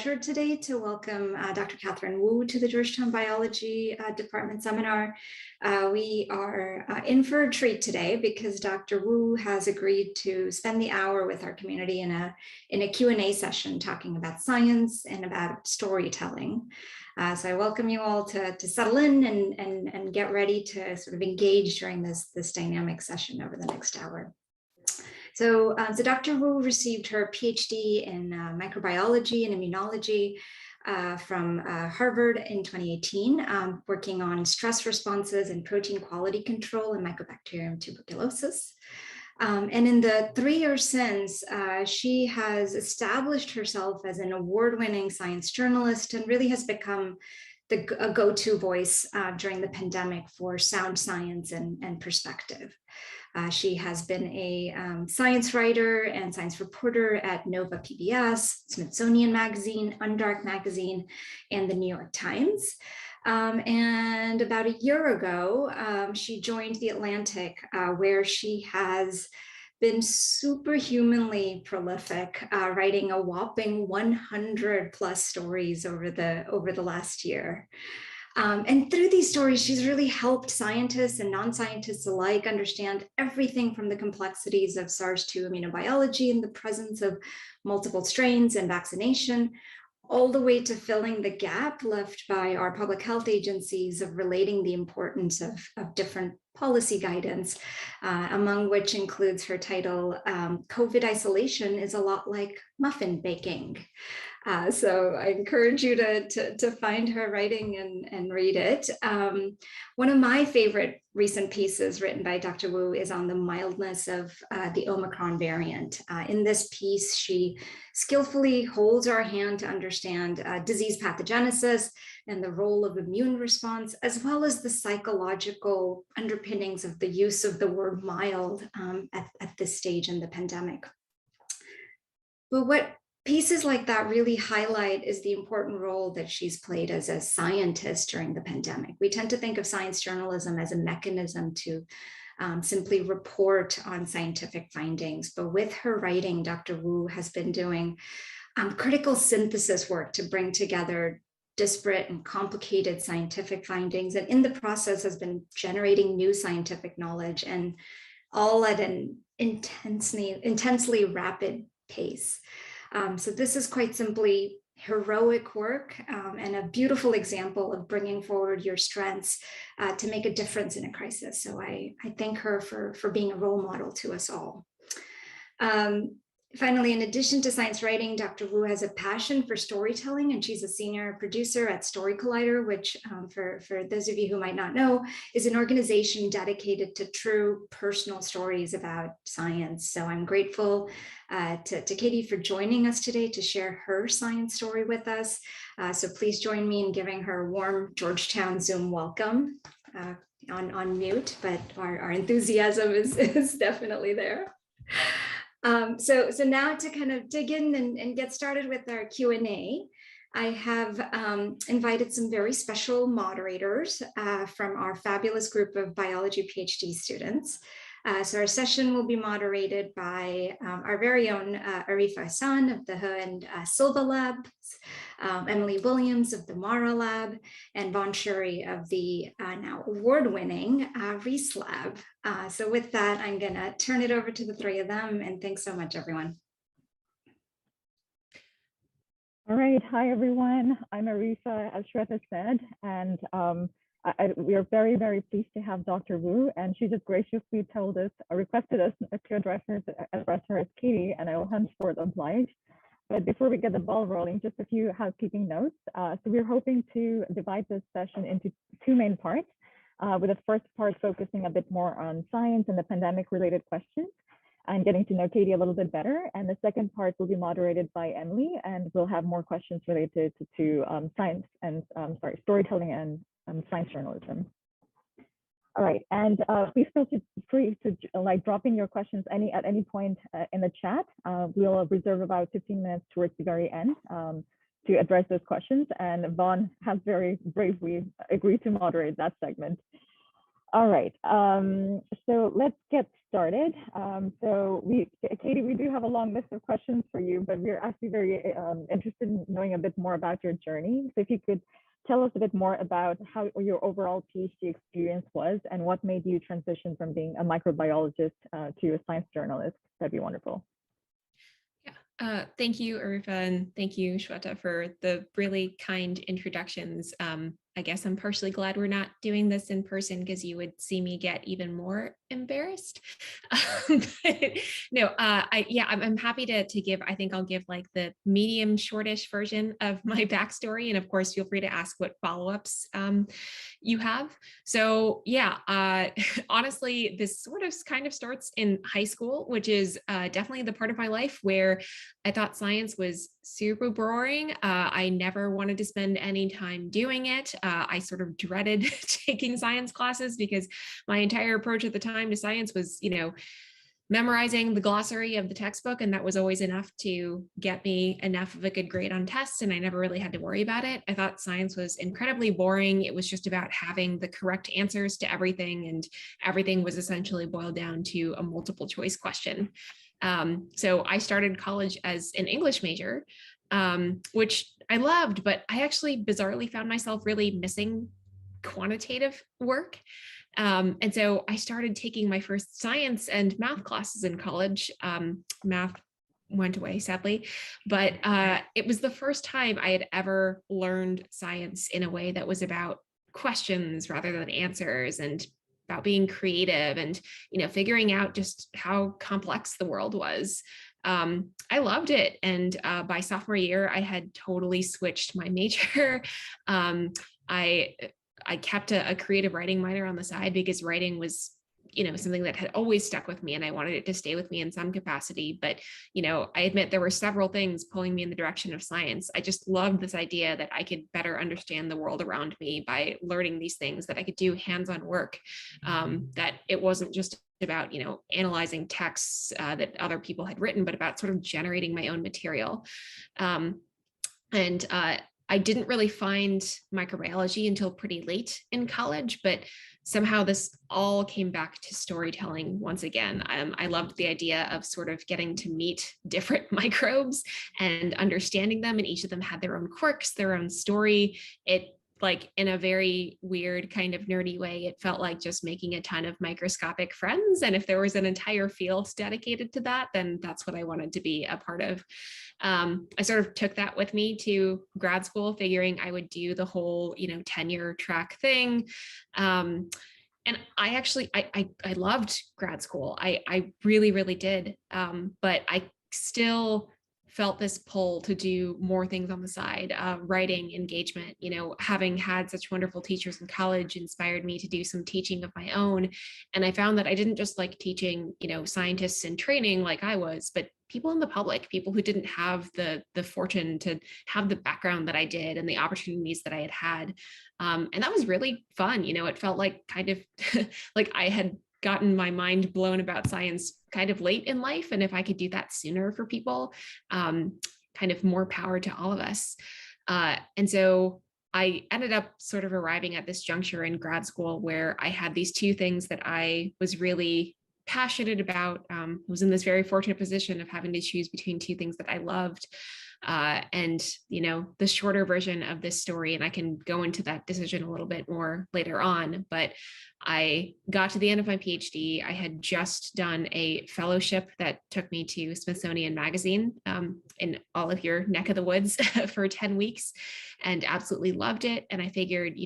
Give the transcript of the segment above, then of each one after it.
pleasure today to welcome Dr. Katherine Wu to the Georgetown Biology Department seminar. We are in for a treat today because Dr. Wu has agreed to spend the hour with our community in a Q&A session talking about science and about storytelling. So I welcome you all to settle in and get ready to sort of engage during this dynamic session over the next hour. So Dr. Wu received her PhD in microbiology and immunology from Harvard in 2018, working on stress responses and protein quality control in Mycobacterium tuberculosis. And in the 3 years since, she has established herself as an award-winning science journalist and really has become a go-to voice during the pandemic for sound science and perspective. She has been a science writer and science reporter at Nova PBS, Smithsonian Magazine, Undark Magazine, and the New York Times. And about a year ago, she joined The Atlantic, where she has been superhumanly prolific, writing a whopping 100 plus stories over the last year. And through these stories, she's really helped scientists and non-scientists alike understand everything from the complexities of SARS-2 immunobiology and the presence of multiple strains and vaccination, all the way to filling the gap left by our public health agencies of relating the importance of different policy guidance, among which includes her title, COVID Isolation is a Lot Like Muffin Baking. So I encourage you to find her writing and read it. One of my favorite recent pieces written by Dr. Wu is on the mildness of the Omicron variant. In this piece, she skillfully holds our hand to understand disease pathogenesis and the role of immune response, as well as the psychological underpinnings of the use of the word mild at this stage in the pandemic. But what pieces like that really highlight is the important role that she's played as a scientist during the pandemic. We tend to think of science journalism as a mechanism to simply report on scientific findings. But with her writing, Dr. Wu has been doing critical synthesis work to bring together disparate and complicated scientific findings, and in the process has been generating new scientific knowledge, and all at an intensely rapid pace. So this is quite simply heroic work and a beautiful example of bringing forward your strengths to make a difference in a crisis. So I thank her for being a role model to us all. Finally, in addition to science writing, Dr. Wu has a passion for storytelling, and she's a senior producer at Story Collider, which for those of you who might not know, is an organization dedicated to true personal stories about science. So I'm grateful to Katie for joining us today to share her science story with us. So please join me in giving her a warm Georgetown Zoom welcome on mute, but our enthusiasm is definitely there. So now to kind of dig in and get started with our Q&A, I have invited some very special moderators from our fabulous group of biology PhD students. So our session will be moderated by our very own Arifa Hassan of the He and Silva Labs, Emily Williams of the Mara Lab, and Vaughn Shuri of the now award-winning Reese Lab. So with that, I'm gonna turn it over to the three of them, and thanks so much, everyone. All right, hi everyone. I'm Arifa, as Shweta said, and we are very, very pleased to have Dr. Wu, and she just graciously requested us to address her as Katie, and I will henceforth oblige. But before we get the ball rolling, just a few housekeeping notes. So we're hoping to divide this session into two main parts, with the first part focusing a bit more on science and the pandemic-related questions, and getting to know Katie a little bit better. And the second part will be moderated by Emily, and we'll have more questions related to science and storytelling and science journalism. All right, and please feel free to drop in your questions at any point in the chat. We'll reserve about 15 minutes towards the very end to address those questions, and Vaughn has very bravely agreed to moderate that segment. All right, so let's get started. Katie, we do have a long list of questions for you, but we're actually very interested in knowing a bit more about your journey. So if you could tell us a bit more about how your overall PhD experience was and what made you transition from being a microbiologist to a science journalist, that'd be wonderful. Thank you, Arifa, and thank you, Shweta, for the really kind introductions. I guess I'm partially glad we're not doing this in person because you would see me get even more embarrassed. No, I'm happy to give. I think I'll give like the medium shortish version of my backstory, and of course, feel free to ask what follow-ups you have. So yeah, honestly, this sort of kind of starts in high school, which is definitely the part of my life where I thought science was super boring. I never wanted to spend any time doing it. I sort of dreaded taking science classes because my entire approach at the time to science was, memorizing the glossary of the textbook, and that was always enough to get me enough of a good grade on tests, and I never really had to worry about it. I thought science was incredibly boring. It was just about having the correct answers to everything, and everything was essentially boiled down to a multiple choice question. So I started college as an English major, which I loved, but I actually bizarrely found myself really missing quantitative work. And so I started taking my first science and math classes in college. Math went away, sadly, but it was the first time I had ever learned science in a way that was about questions rather than answers, and about being creative and, figuring out just how complex the world was. I loved it. And by sophomore year, I had totally switched my major. I kept a creative writing minor on the side because writing was, something that had always stuck with me, and I wanted it to stay with me in some capacity. But, I admit there were several things pulling me in the direction of science. I just loved this idea that I could better understand the world around me by learning these things, that I could do hands-on work, that it wasn't just about, analyzing texts that other people had written, but about sort of generating my own material. I didn't really find microbiology until pretty late in college, but somehow this all came back to storytelling once again. I loved the idea of sort of getting to meet different microbes and understanding them, and each of them had their own quirks, their own story. It, like, in a very weird kind of nerdy way, it felt like just making a ton of microscopic friends. And if there was an entire field dedicated to that, then that's what I wanted to be a part of. I sort of took that with me to grad school, figuring I would do the whole, tenure track thing. And I actually, I loved grad school. I really, really did. But I still felt this pull to do more things on the side. Writing, engagement, having had such wonderful teachers in college inspired me to do some teaching of my own. And I found that I didn't just like teaching, scientists in training like I was, but people in the public, people who didn't have the fortune to have the background that I did and the opportunities that I had had. And that was really fun. It felt like kind of like I had gotten my mind blown about science kind of late in life. And if I could do that sooner for people, kind of more power to all of us. And so I ended up sort of arriving at this juncture in grad school where I had these two things that I was really passionate about. Was in this very fortunate position of having to choose between two things that I loved. And, the shorter version of this story, and I can go into that decision a little bit more later on, but I got to the end of my PhD. I had just done a fellowship that took me to Smithsonian Magazine in all of your neck of the woods for 10 weeks, and absolutely loved it. And I figured,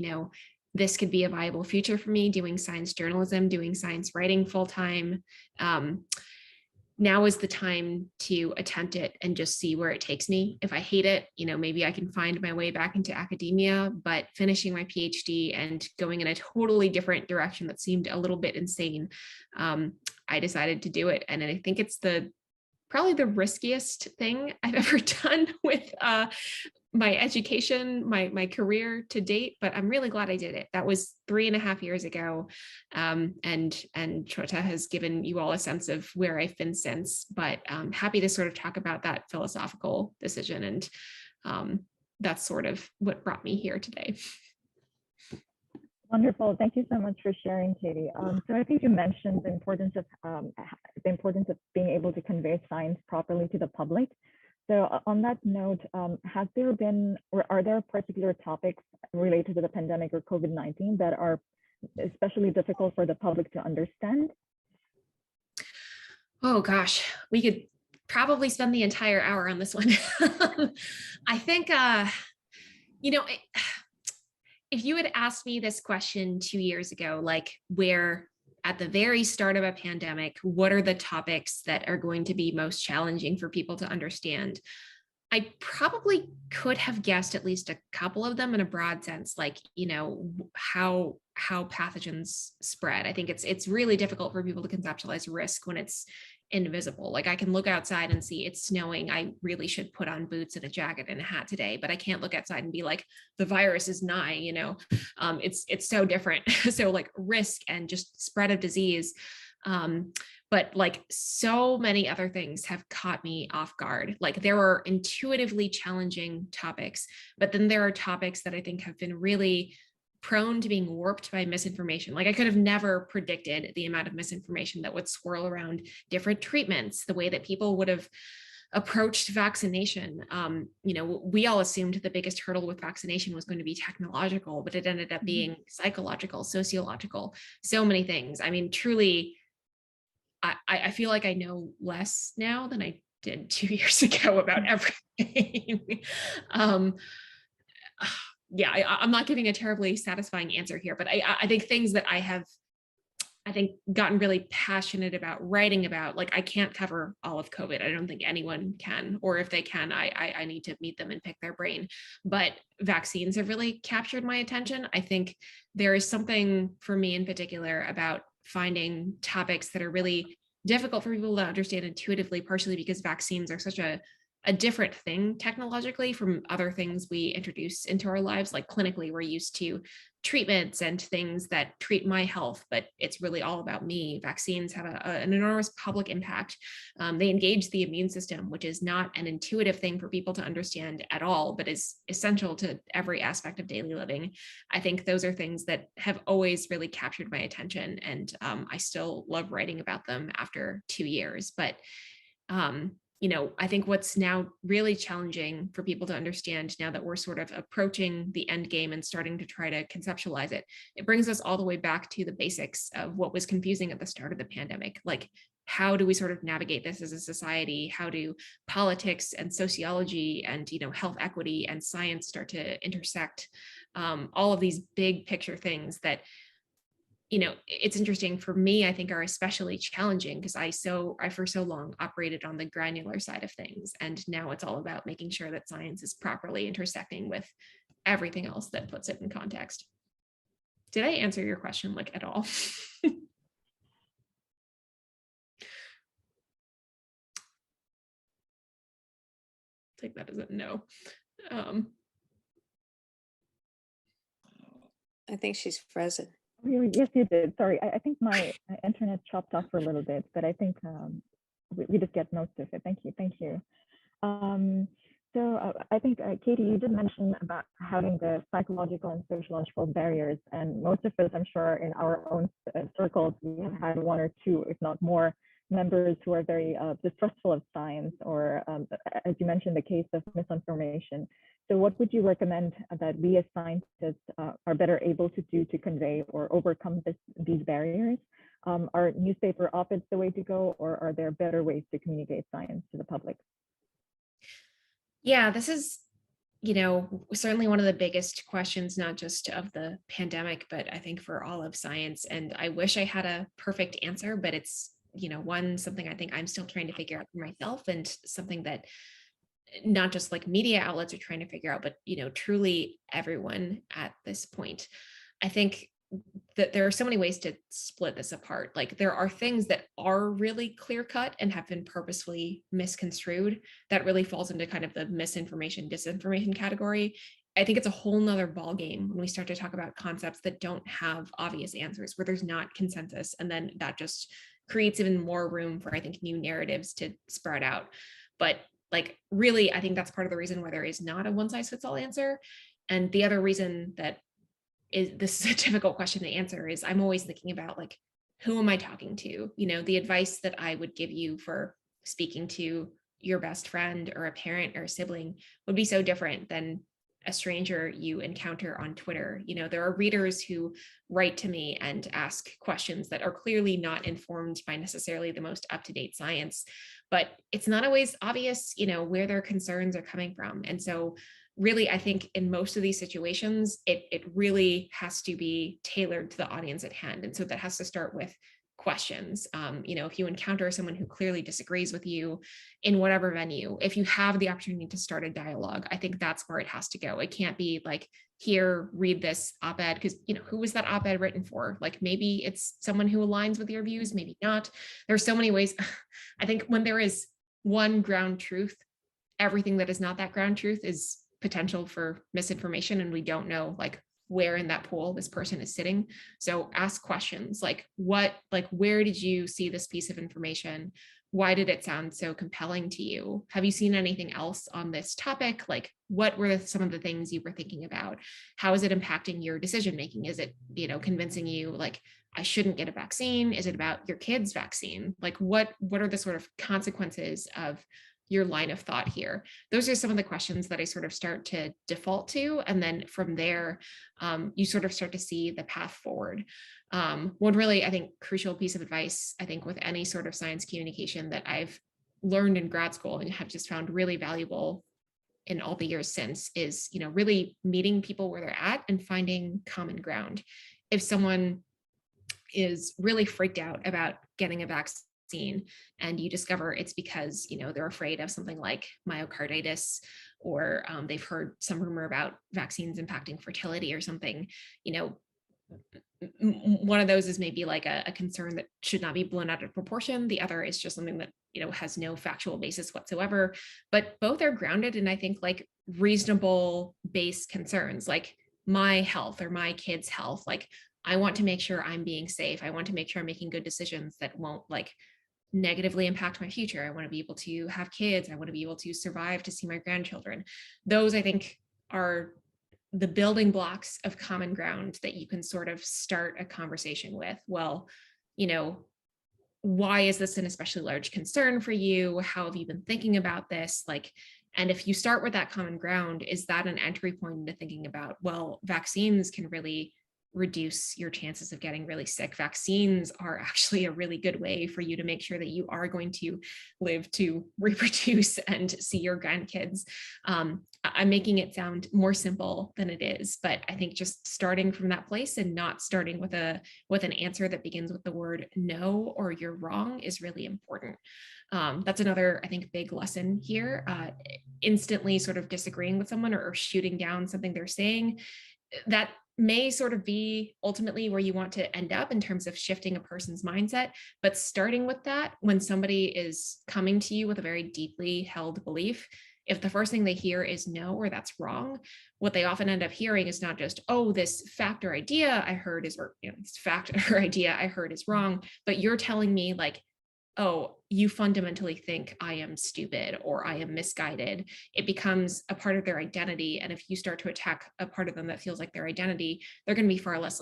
this could be a viable future for me, doing science journalism, doing science writing full time. Now is the time to attempt it and just see where it takes me. If I hate it, maybe I can find my way back into academia, but finishing my PhD and going in a totally different direction that seemed a little bit insane, I decided to do it. And I think it's probably the riskiest thing I've ever done with my education, my career to date, but I'm really glad I did it. That was 3.5 years ago. And Shweta has given you all a sense of where I've been since, but I'm happy to sort of talk about that philosophical decision. And that's sort of what brought me here today. Wonderful. Thank you so much for sharing, Katie. So I think you mentioned the importance of being able to convey science properly to the public. So on that note, has there been, or are there particular topics related to the pandemic or COVID-19 that are especially difficult for the public to understand? Oh gosh, we could probably spend the entire hour on this one. I think, you know, if you had asked me this question 2 years ago, like where at the very start of a pandemic, what are the topics that are going to be most challenging for people to understand? I probably could have guessed at least a couple of them in a broad sense, like, you know, how pathogens spread. I think it's really difficult for people to conceptualize risk when it's invisible. Like I can look outside and see it's snowing. I really should put on boots and a jacket and a hat today, but I can't look outside and be like, the virus is nigh, you know. It's so different. So like risk and just spread of disease. But like so many other things have caught me off guard. Like there are intuitively challenging topics, but then there are topics that I think have been really prone to being warped by misinformation. Like I could have never predicted the amount of misinformation that would swirl around different treatments, the way that people would have approached vaccination. You know, we all assumed the biggest hurdle with vaccination was going to be technological, but it ended up being psychological, sociological, so many things. I mean, truly, I feel like I know less now than I did 2 years ago about everything. Yeah, I'm not giving a terribly satisfying answer here, but I think things that I think gotten really passionate about writing about, like I can't cover all of COVID. I don't think anyone can, or if they can, I need to meet them and pick their brain. But vaccines have really captured my attention. I think there is something for me in particular about finding topics that are really difficult for people to understand intuitively, partially because vaccines are such a different thing technologically from other things we introduce into our lives. Like clinically, we're used to treatments and things that treat my health, but it's really all about me. Vaccines have an enormous public impact. They engage the immune system, which is not an intuitive thing for people to understand at all, but is essential to every aspect of daily living. I think those are things that have always really captured my attention, and I still love writing about them after 2 years. But you know, I think what's now really challenging for people to understand now that we're sort of approaching the end game and starting to try to conceptualize it, it brings us all the way back to the basics of what was confusing at the start of the pandemic. Like, how do we sort of navigate this as a society? How do politics and sociology and, you know, health equity and science start to intersect? All of these big picture things that, you know, it's interesting for me, I think are especially challenging because I for so long operated on the granular side of things. And now it's all about making sure that science is properly intersecting with everything else that puts it in context. Did I answer your question like at all? Take that as a no. I think she's frozen. Yes, you did. Sorry, I think my internet chopped off for a little bit, but I think we just get most of it. Thank you. Thank you. So I think, Katie, you did mention about having the psychological and sociological barriers, and most of us, I'm sure, in our own circles, we have had one or two, if not more, members who are very distrustful of science, or as you mentioned, the case of misinformation. So what would you recommend that we as scientists are better able to do to convey or overcome these barriers? Are newspaper op-eds the way to go, or are there better ways to communicate science to the public? Yeah, this is, you know, certainly one of the biggest questions, not just of the pandemic, but I think for all of science. And I wish I had a perfect answer, but it's, you know, something I think I'm still trying to figure out for myself, and something that not just like media outlets are trying to figure out, but, you know, truly everyone at this point. I think that there are so many ways to split this apart. Like there are things that are really clear cut and have been purposefully misconstrued that really falls into kind of the misinformation, disinformation category. I think it's a whole nother ballgame when we start to talk about concepts that don't have obvious answers, where there's not consensus. And then that just creates even more room for, I think, new narratives to spread out. But like, really, I think that's part of the reason why there is not a one size fits all answer. And the other reason that this is a difficult question to answer, is I'm always thinking about like, who am I talking to? You know, the advice that I would give you for speaking to your best friend or a parent or a sibling would be so different than a stranger you encounter on Twitter. You know, there are readers who write to me and ask questions that are clearly not informed by necessarily the most up-to-date science, but it's not always obvious, you know, where their concerns are coming from. And so really, I think in most of these situations, it really has to be tailored to the audience at hand. And so that has to start with questions. You know, if you encounter someone who clearly disagrees with you in whatever venue, if you have the opportunity to start a dialogue, I think that's where it has to go. It can't be like, here, read this op-ed, because, you know, who was that op-ed written for? Like, maybe it's someone who aligns with your views, maybe not. There's so many ways. I think when there is one ground truth, everything that is not that ground truth is potential for misinformation, and we don't know like where in that pool this person is sitting. So ask questions like, where did you see this piece of information? Why did it sound so compelling to you? Have you seen anything else on this topic? Like, what were some of the things you were thinking about? How is it impacting your decision making? Is it, you know, convincing you like, I shouldn't get a vaccine? Is it about your kid's vaccine? Like, what are the sort of consequences of your line of thought here? Those are some of the questions that I sort of start to default to. And then from there, you sort of start to see the path forward. One really, I think, crucial piece of advice, I think, with any sort of science communication that I've learned in grad school and have just found really valuable in all the years since is, you know, really meeting people where they're at and finding common ground. If someone is really freaked out about getting a vaccine, and you discover it's because, you know, they're afraid of something like myocarditis, or they've heard some rumor about vaccines impacting fertility or something, you know, one of those is maybe like a concern that should not be blown out of proportion. The other is just something that, you know, has no factual basis whatsoever, but both are grounded in, I think, like reasonable base concerns, like my health or my kid's health. Like, I want to make sure I'm being safe. I want to make sure I'm making good decisions that won't like negatively impact my future. I want to be able to have kids. I want to be able to survive to see my grandchildren. Those, I think, are the building blocks of common ground that you can sort of start a conversation with. Well, you know, why is this an especially large concern for you? How have you been thinking about this? Like, and if you start with that common ground, is that an entry point into thinking about, well, vaccines can really reduce your chances of getting really sick. Vaccines are actually a really good way for you to make sure that you are going to live to reproduce and see your grandkids. I'm making it sound more simple than it is, but I think just starting from that place and not starting with an answer that begins with the word no or you're wrong is really important. That's another, I think, big lesson here. Instantly sort of disagreeing with someone or shooting down something they're saying, that may sort of be ultimately where you want to end up in terms of shifting a person's mindset. But starting with that, when somebody is coming to you with a very deeply held belief, if the first thing they hear is no, or that's wrong, what they often end up hearing is not just, oh, this fact or idea I heard is, or, you know, this fact or idea I heard is wrong, but you're telling me like, oh, you fundamentally think I am stupid or I am misguided. It becomes a part of their identity. And if you start to attack a part of them that feels like their identity, they're going to be far less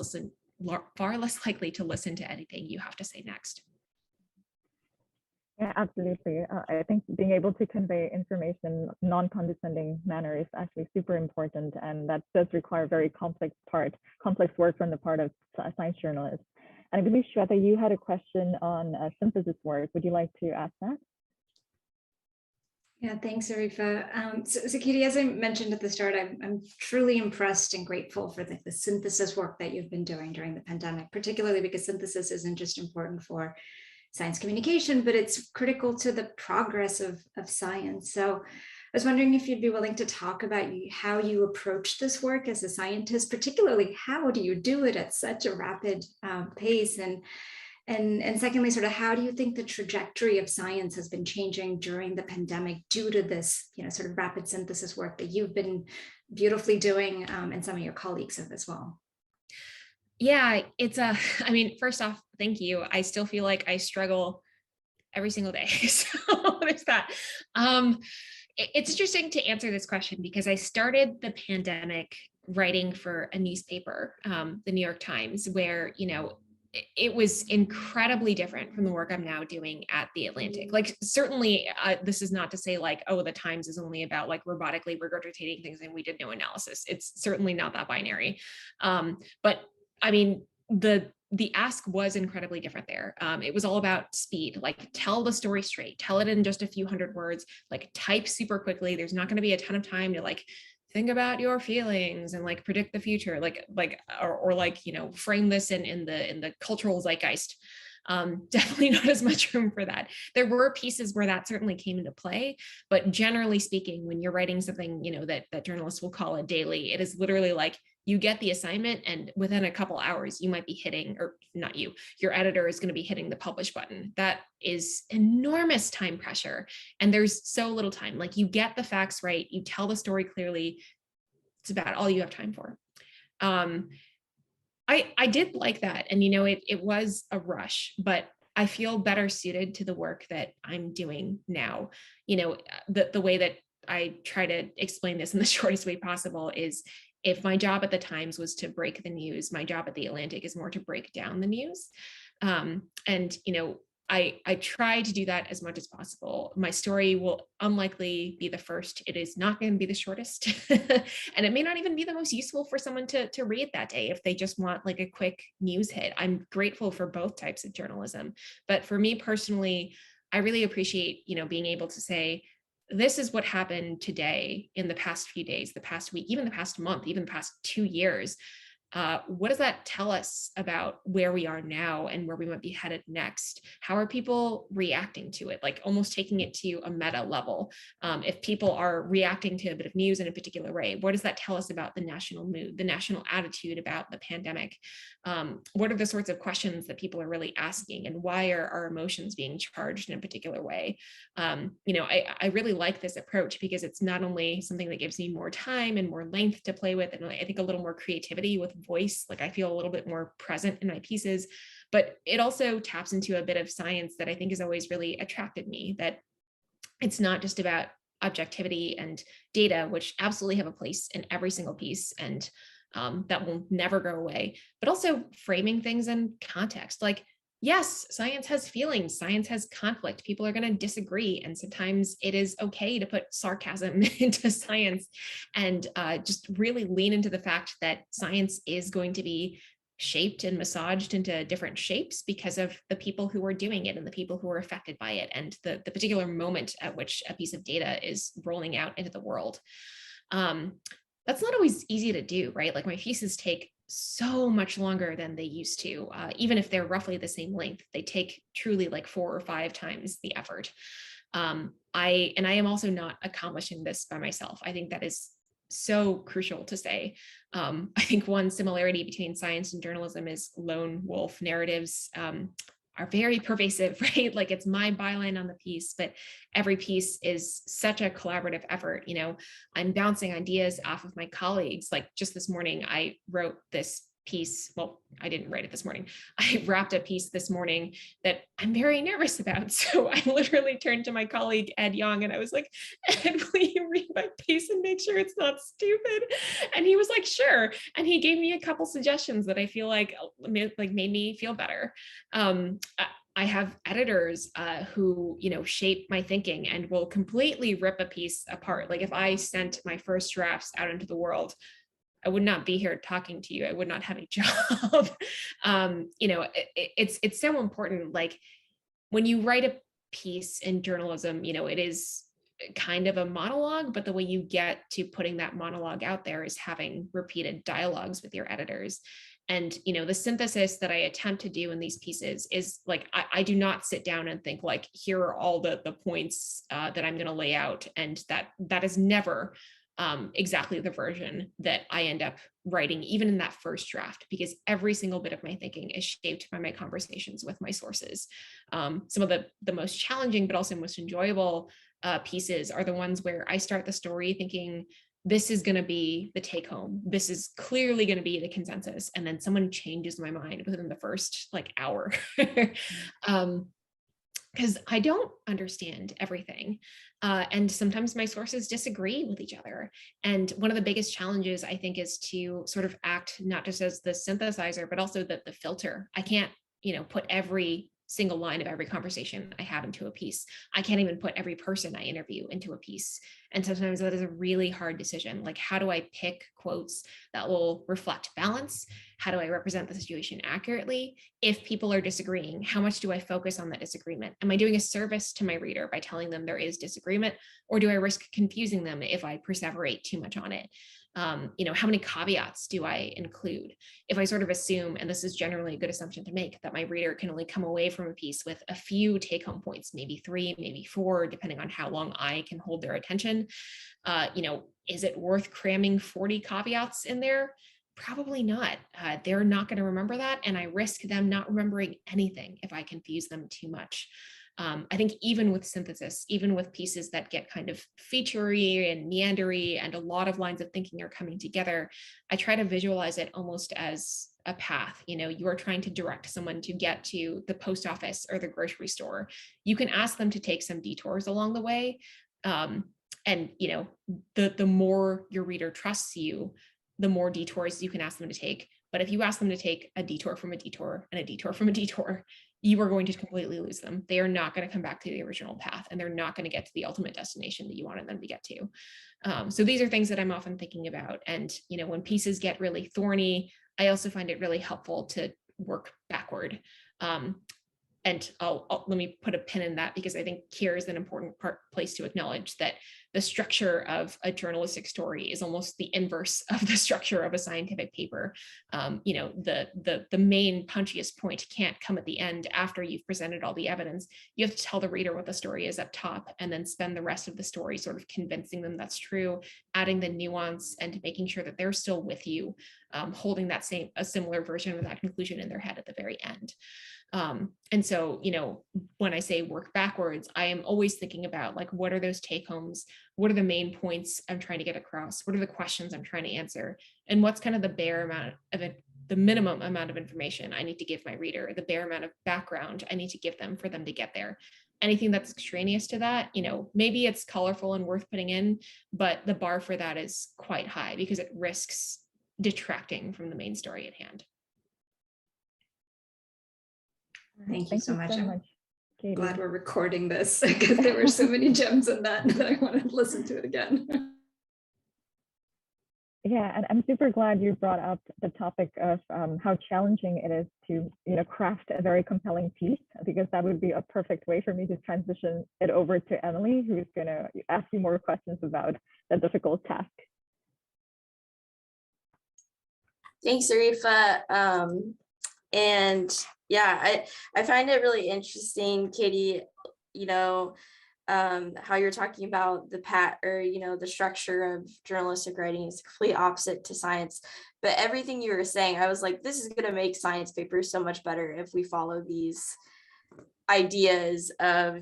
likely to listen to anything you have to say next. Yeah, absolutely. I think being able to convey information in non-condescending manner is actually super important, and that does require very complex work from the part of science journalists. And I believe, Shweta, you had a question on synthesis work. Would you like to ask that? Yeah, thanks, Arifa. So Katie, as I mentioned at the start, I'm truly impressed and grateful for the synthesis work that you've been doing during the pandemic, particularly because synthesis isn't just important for science communication, but it's critical to the progress of science. So I was wondering if you'd be willing to talk about how you approach this work as a scientist, particularly how do you do it at such a rapid pace? And secondly, sort of how do you think the trajectory of science has been changing during the pandemic due to this, you know, sort of rapid synthesis work that you've been beautifully doing and some of your colleagues have as well? Yeah, I mean, first off, thank you. I still feel like I struggle every single day. So there's that. It's interesting to answer this question because I started the pandemic writing for a newspaper, the New York Times, where, it was incredibly different from the work I'm now doing at the Atlantic. Like, certainly, this is not to say like, oh, the Times is only about like robotically regurgitating things and we did no analysis. It's certainly not that binary. But I mean, the ask was incredibly different there. It was all about speed, like tell the story straight, tell it in just a few hundred words, like type super quickly. There's not going to be a ton of time to like think about your feelings and like predict the future, or like, frame this in the cultural zeitgeist. Definitely not as much room for that. There were pieces where that certainly came into play, but generally speaking, when you're writing something, that journalists will call a daily, it is literally like you get the assignment and within a couple hours you might be hitting, or not you, your editor is going to be hitting the publish button. That is enormous time pressure. And there's so little time. Like, you get the facts right, you tell the story clearly. It's about all you have time for. I did like that. And, it was a rush, but I feel better suited to the work that I'm doing now. The way that I try to explain this in the shortest way possible is, if my job at the Times was to break the news, my job at the Atlantic is more to break down the news. And, I try to do that as much as possible. My story will unlikely be the first. It is not going to be the shortest. And it may not even be the most useful for someone to read that day if they just want like a quick news hit. I'm grateful for both types of journalism. But for me personally, I really appreciate, being able to say, this is what happened today, in the past few days, the past week, even the past month, even the past 2 years. What does that tell us about where we are now and where we might be headed next? How are people reacting to it? Like, almost taking it to a meta level. If people are reacting to a bit of news in a particular way, what does that tell us about the national mood, the national attitude about the pandemic? What are the sorts of questions that people are really asking, and why are our emotions being charged in a particular way? I really like this approach because it's not only something that gives me more time and more length to play with, and I think a little more creativity with voice, like I feel a little bit more present in my pieces, but it also taps into a bit of science that I think has always really attracted me, that it's not just about objectivity and data, which absolutely have a place in every single piece, and that will never go away, but also framing things in context. Like, yes, science has feelings, science has conflict, people are going to disagree, and sometimes it is okay to put sarcasm into science, and just really lean into the fact that science is going to be shaped and massaged into different shapes because of the people who are doing it and the people who are affected by it, and the particular moment at which a piece of data is rolling out into the world. That's not always easy to do, right? Like, my pieces take so much longer than they used to. Even if they're roughly the same length, they take truly like 4 or 5 times the effort. I am also not accomplishing this by myself. I think that is so crucial to say. I think one similarity between science and journalism is lone wolf narratives are very pervasive, right? Like, it's my byline on the piece, but every piece is such a collaborative effort. I'm bouncing ideas off of my colleagues. Like, just this morning, I wrote this piece. Well, I didn't write it this morning. I wrapped a piece this morning that I'm very nervous about. So I literally turned to my colleague, Ed Young, and I was like, Ed, will you read my piece and make sure it's not stupid? And he was like, sure. And he gave me a couple suggestions that I feel like made me feel better. I have editors who, shape my thinking and will completely rip a piece apart. Like, if I sent my first drafts out into the world, I would not be here talking to you. I would not have a job. It's so important. Like, when you write a piece in journalism, it is kind of a monologue, but the way you get to putting that monologue out there is having repeated dialogues with your editors. And, the synthesis that I attempt to do in these pieces is like, I do not sit down and think like, here are all the points that I'm going to lay out. And that is never exactly the version that I end up writing, even in that first draft, because every single bit of my thinking is shaped by my conversations with my sources. Some of the most challenging, but also most enjoyable pieces are the ones where I start the story thinking, this is going to be the take home. This is clearly going to be the consensus. And then someone changes my mind within the first hour. because I don't understand everything. And sometimes my sources disagree with each other. And one of the biggest challenges, I think, is to sort of act not just as the synthesizer, but also the filter. I can't, put every single line of every conversation I have into a piece. I can't even put every person I interview into a piece. And sometimes that is a really hard decision. Like, how do I pick quotes that will reflect balance? How do I represent the situation accurately? If people are disagreeing, how much do I focus on that disagreement? Am I doing a service to my reader by telling them there is disagreement, or do I risk confusing them if I perseverate too much on it? How many caveats do I include? If I sort of assume, and this is generally a good assumption to make, that my reader can only come away from a piece with a few take-home points, maybe 3, maybe 4, depending on how long I can hold their attention, is it worth cramming 40 caveats in there? Probably not. They're not going to remember that, and I risk them not remembering anything if I confuse them too much. I think even with synthesis, even with pieces that get kind of featurey and meandery and a lot of lines of thinking are coming together, I try to visualize it almost as a path. You are trying to direct someone to get to the post office or the grocery store. You can ask them to take some detours along the way. And the more your reader trusts you, the more detours you can ask them to take. But if you ask them to take a detour from a detour and a detour from a detour, you are going to completely lose them. They are not going to come back to the original path, and they're not going to get to the ultimate destination that you wanted them to get to. So these are things that I'm often thinking about. And, when pieces get really thorny, I also find it really helpful to work backward. And let me put a pin in that, because I think here is an important place to acknowledge that the structure of a journalistic story is almost the inverse of the structure of a scientific paper. The main punchiest point can't come at the end after you've presented all the evidence. You have to tell the reader what the story is up top, and then spend the rest of the story sort of convincing them that's true, adding the nuance, and making sure that they're still with you, holding a similar version of that conclusion in their head at the very end. And so, when I say work backwards, I am always thinking about, like, what are those take homes? What are the main points I'm trying to get across? What are the questions I'm trying to answer? And what's kind of the bare amount of it, the minimum amount of information I need to give my reader, the bare amount of background I need to give them for them to get there. Anything that's extraneous to that, maybe it's colorful and worth putting in, but the bar for that is quite high because it risks detracting from the main story at hand. Thank you so much. Katie. Glad we're recording this, because there were so many gems in that I want to listen to it again. Yeah, and I'm super glad you brought up the topic of how challenging it is to craft a very compelling piece, because that would be a perfect way for me to transition it over to Emily, who's going to ask you more questions about the difficult task. Thanks, Arifa. And yeah, I find it really interesting, Katie, how you're talking about the structure of journalistic writing is complete opposite to science. But everything you were saying, I was like, this is going to make science papers so much better if we follow these ideas of,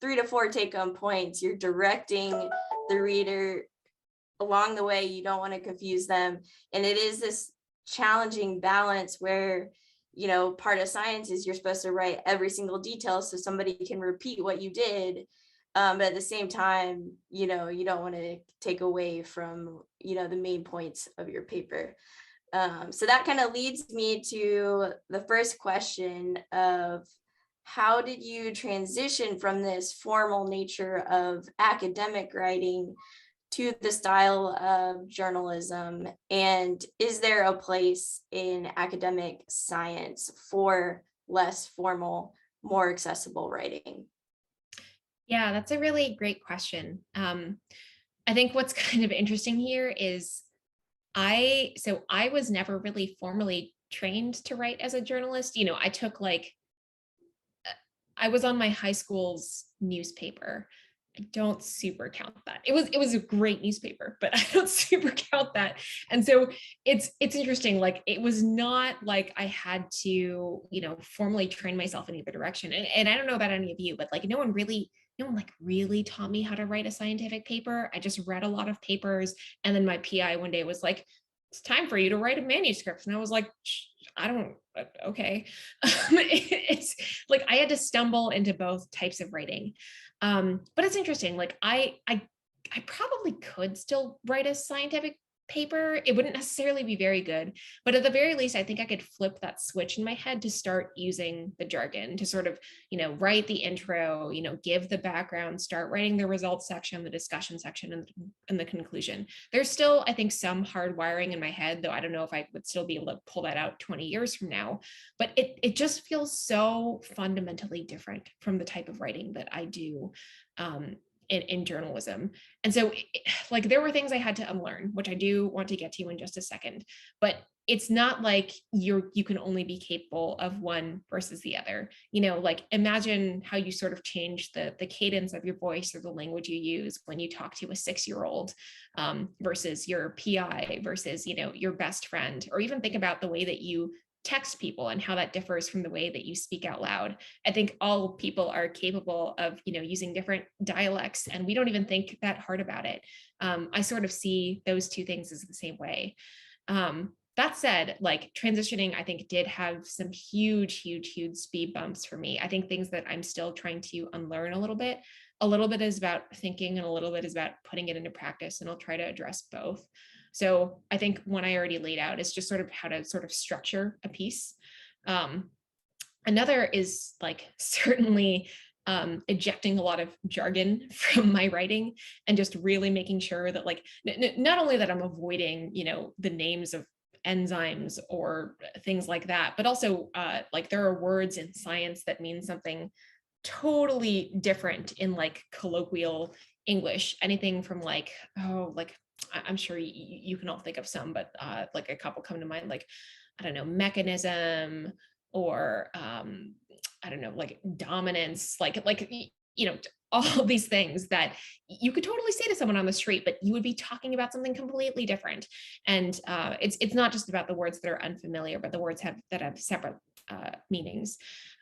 3 to 4 take-home points. You're directing the reader along the way. You don't want to confuse them. And it is this challenging balance where, part of science is you're supposed to write every single detail so somebody can repeat what you did. But at the same time, you don't want to take away from, the main points of your paper. So that kind of leads me to the first question of, how did you transition from this formal nature of academic writing to the style of journalism? And is there a place in academic science for less formal, more accessible writing? Yeah, that's a really great question. I think what's kind of interesting here is I was never really formally trained to write as a journalist. I took I was on my high school's newspaper. I don't super count that. It was a great newspaper, but I don't super count that. And so it's interesting. It was not like I had to, formally train myself in either direction. And I don't know about any of you, but no one really taught me how to write a scientific paper. I just read a lot of papers. And then my PI one day was like, it's time for you to write a manuscript. And I was like, I don't okay. It's like I had to stumble into both types of writing. But it's interesting. Like I probably could still write a scientific paper. It wouldn't necessarily be very good, but at the very least, I think I could flip that switch in my head to start using the jargon to sort of, write the intro, give the background, start writing the results section, the discussion section, and the conclusion. There's still, I think, some hard wiring in my head, though I don't know if I would still be able to pull that out 20 years from now, but it just feels so fundamentally different from the type of writing that I do in journalism. And so like there were things I had to unlearn, which I do want to get to in just a second, but it's not like you can only be capable of one versus the other. Like imagine how you sort of change the cadence of your voice or the language you use when you talk to a 6-year-old versus your PI versus, your best friend, or even think about the way that you text people and how that differs from the way that you speak out loud. I think all people are capable of, using different dialects, and we don't even think that hard about it. I sort of see those two things as the same way. That said, like transitioning, I think did have some huge speed bumps for me. I think things that I'm still trying to unlearn a little bit. A little bit is about thinking and a little bit is about putting it into practice, and I'll try to address both. So I think one I already laid out is just sort of how to sort of structure a piece. Another is like certainly ejecting a lot of jargon from my writing and just really making sure that like, not only that I'm avoiding, the names of enzymes or things like that, but also like there are words in science that mean something totally different in like colloquial English, anything from like, I'm sure you can all think of some, but like a couple come to mind, like, I don't know, mechanism or I don't know, like dominance, like, all these things that you could totally say to someone on the street, but you would be talking about something completely different. And it's not just about the words that are unfamiliar, but the words that have separate meanings.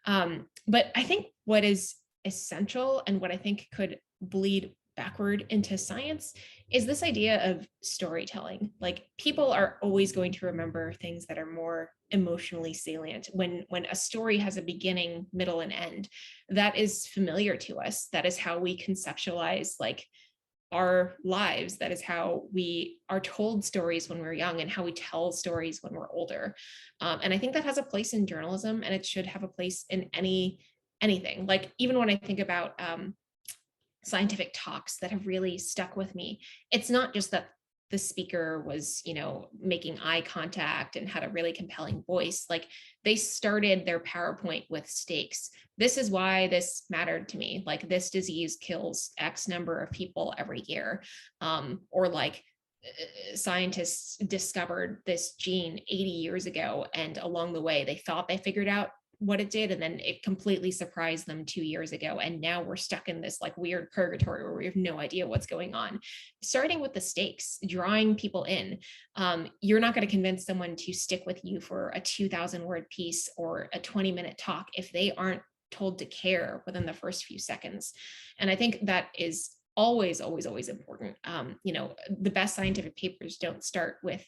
But I think what is essential and what I think could bleed backward into science is this idea of storytelling. Like people are always going to remember things that are more emotionally salient. When a story has a beginning, middle, and end, that is familiar to us. That is how we conceptualize like our lives. That is how we are told stories when we're young and how we tell stories when we're older. And I think that has a place in journalism, and it should have a place in anything. Like even when I think about scientific talks that have really stuck with me, it's not just that the speaker was, making eye contact and had a really compelling voice. Like they started their PowerPoint with stakes. This is why this mattered to me. Like this disease kills X number of people every year. Or like scientists discovered this gene 80 years ago, and along the way, they thought they figured out what it did, and then it completely surprised them 2 years ago, and now we're stuck in this like weird purgatory where we have no idea what's going on. Starting with the stakes, drawing people in. You're not going to convince someone to stick with you for a 2,000 word piece or a 20-minute talk if they aren't told to care within the first few seconds. And I think that is always important. The best scientific papers don't start with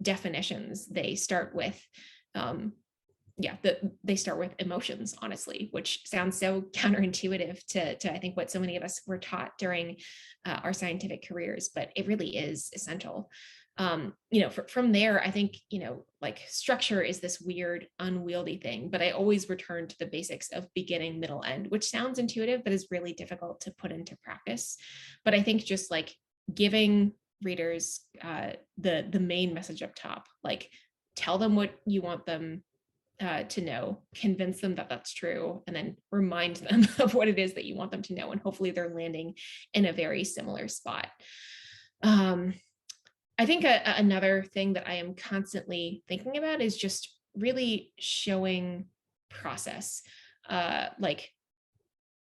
definitions. They start with they start with emotions, honestly, which sounds so counterintuitive to I think what so many of us were taught during our scientific careers, but it really is essential. From there, I think, like structure is this weird, unwieldy thing, but I always return to the basics of beginning, middle, end, which sounds intuitive, but is really difficult to put into practice. But I think just like giving readers the main message up top, like tell them what you want them to know, convince them that that's true, and then remind them of what it is that you want them to know. And hopefully they're landing in a very similar spot. I think another thing that I am constantly thinking about is just really showing process. Like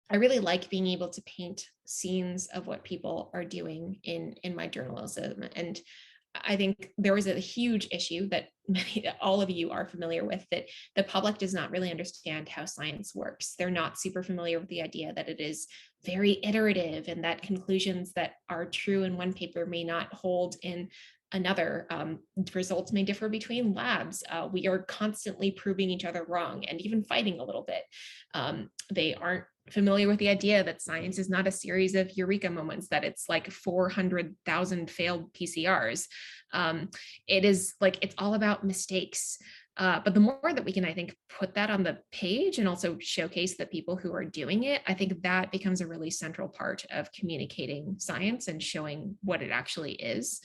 I really like being able to paint scenes of what people are doing in my journalism. And I think there was a huge issue that all of you are familiar with, that the public does not really understand how science works. They're not super familiar with the idea that it is very iterative and that conclusions that are true in one paper may not hold in another. Results may differ between labs. We are constantly proving each other wrong and even fighting a little bit. They aren't familiar with the idea that science is not a series of eureka moments, that it's like 400,000 failed PCRs. It is like, it's all about mistakes. But the more that we can, I think, put that on the page and also showcase the people who are doing it, I think that becomes a really central part of communicating science and showing what it actually is.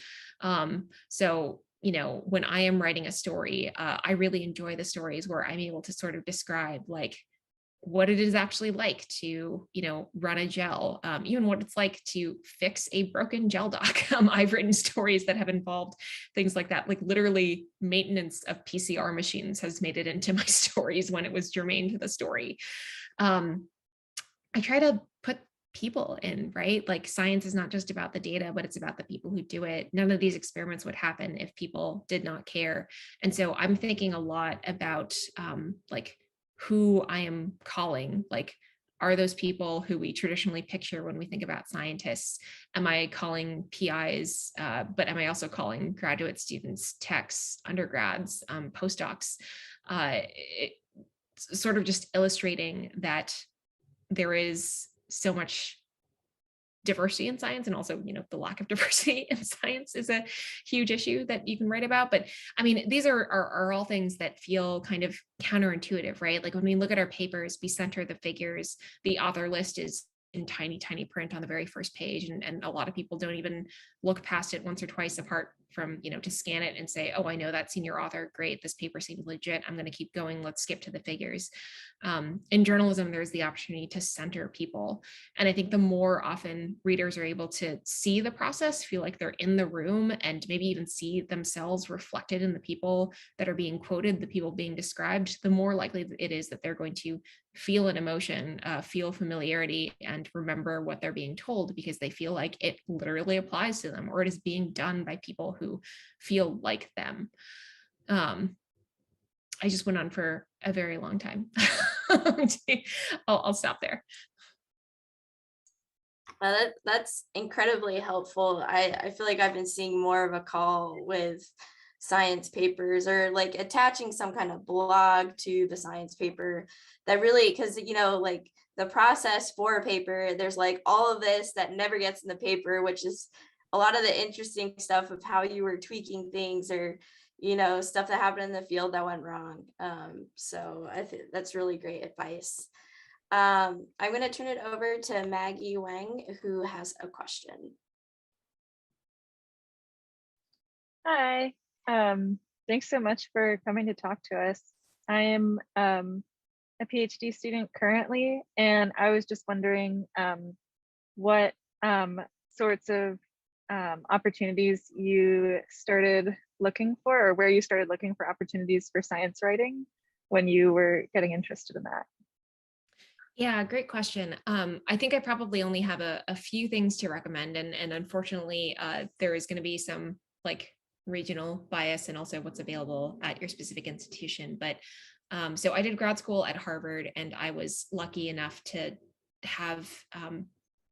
So, you know, when I am writing a story, I really enjoy the stories where I'm able to sort of describe like what it is actually like to, you know, run a gel, even what it's like to fix a broken gel dock. I've written stories that have involved things like that, like literally maintenance of PCR machines has made it into my stories when it was germane to the story. I try to put people in, right? Like science is not just about the data, but it's about the people who do it. None of these experiments would happen if people did not care. And so I'm thinking a lot about like who I am calling, like, are those people who we traditionally picture when we think about scientists? Am I calling PIs, but am I also calling graduate students, techs, undergrads, postdocs? Sort of just illustrating that there is so much diversity in science, and also, you know, the lack of diversity in science is a huge issue that you can write about. But I mean, these are all things that feel kind of counterintuitive, right? Like when we look at our papers, we center the figures, the author list is in tiny, tiny print on the very first page. And a lot of people don't even look past it once or twice apart from, you know, to scan it and say, oh, I know that senior author. Great. This paper seems legit. I'm going to keep going. Let's skip to the figures. In journalism, there's the opportunity to center people. And I think the more often readers are able to see the process, feel like they're in the room, and maybe even see themselves reflected in the people that are being quoted, the people being described, the more likely it is that they're going to feel an emotion, feel familiarity, and remember what they're being told because they feel like it literally applies to them, or it is being done by people who feel like them. I just went on for a very long time. I'll stop there. That's incredibly helpful. I feel like I've been seeing more of a call with science papers, or like attaching some kind of blog to the science paper that really, because, you know, like the process for a paper, there's like all of this that never gets in the paper, which is a lot of the interesting stuff of how you were tweaking things, or, you know, stuff that happened in the field that went wrong. So I think that's really great advice. I'm going to turn it over to Maggie Wang, who has a question. Hi, thanks so much for coming to talk to us. I am a PhD student currently, and I was just wondering what sorts of opportunities you started looking for, or where you started looking for opportunities for science writing when you were getting interested in that. Yeah, great question. I think I probably only have a few things to recommend, and unfortunately, there is going to be some like regional bias and also what's available at your specific institution. But so I did grad school at Harvard, and I was lucky enough to have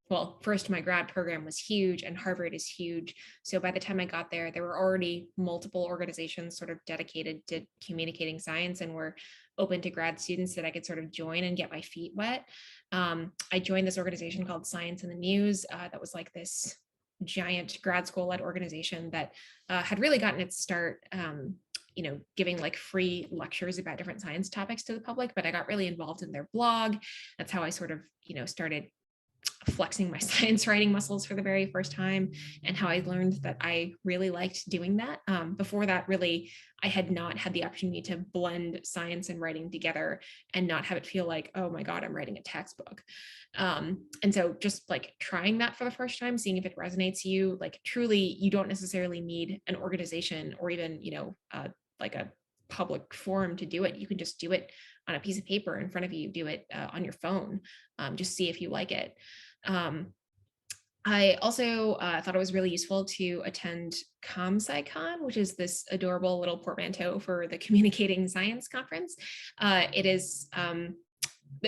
well, first, my grad program was huge and Harvard is huge. So by the time I got there, there were already multiple organizations sort of dedicated to communicating science and were open to grad students that I could sort of join and get my feet wet. I joined this organization called Science in the News that was like this giant grad school-led organization that had really gotten its start you know, giving like free lectures about different science topics to the public, but I got really involved in their blog. That's how I sort of, you know, started flexing my science writing muscles for the very first time, and how I learned that I really liked doing that. Before that, really, I had not had the opportunity to blend science and writing together and not have it feel like, oh my God, I'm writing a textbook. And so just like trying that for the first time, seeing if it resonates you, like truly, you don't necessarily need an organization or even, you know, like a public forum to do it. You can just do it on a piece of paper in front of you, do it on your phone, just see if you like it. I also thought it was really useful to attend ComSciCon, which is this adorable little portmanteau for the Communicating Science Conference. It is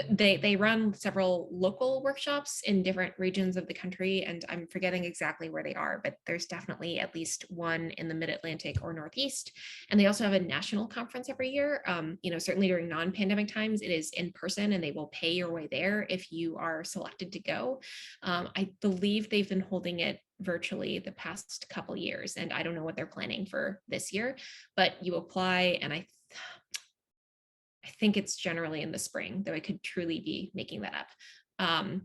they run several local workshops in different regions of the country, and I'm forgetting exactly where they are, but there's definitely at least one in the Mid-Atlantic or Northeast. And they also have a national conference every year. Certainly during non-pandemic times, it is in person, and they will pay your way there if you are selected to go. I believe they've been holding it virtually the past couple years, and I don't know what they're planning for this year, but you apply, and I think it's generally in the spring, though I could truly be making that up.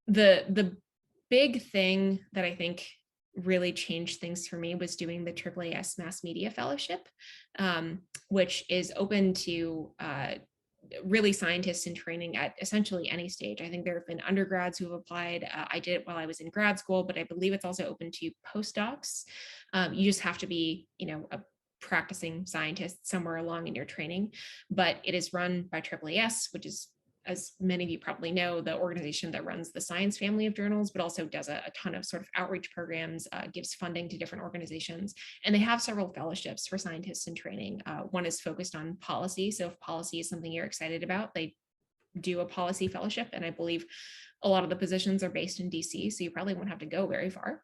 The big thing that I think really changed things for me was doing the AAAS Mass Media Fellowship, which is open to really scientists in training at essentially any stage. I think there have been undergrads who have applied. I did it while I was in grad school, but I believe it's also open to postdocs. You just have to be, a practicing scientist somewhere along in your training, but it is run by AAAS, which is, as many of you probably know, the organization that runs the science family of journals, but also does a ton of sort of outreach programs, gives funding to different organizations. And they have several fellowships for scientists in training. One is focused on policy. So if policy is something you're excited about, they do a policy fellowship. And I believe a lot of the positions are based in DC, so you probably won't have to go very far.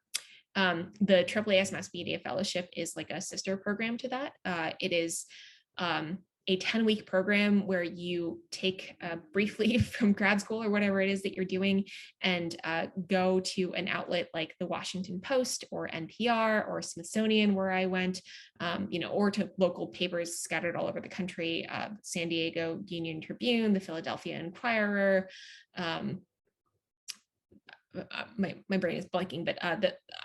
The AAAS Mass Media Fellowship is like a sister program to that. It is a 10-week program where you take a brief leave from grad school or whatever it is that you're doing and go to an outlet like the Washington Post or NPR or Smithsonian, where I went, or to local papers scattered all over the country, San Diego Union Tribune, the Philadelphia Inquirer, my brain is blanking, but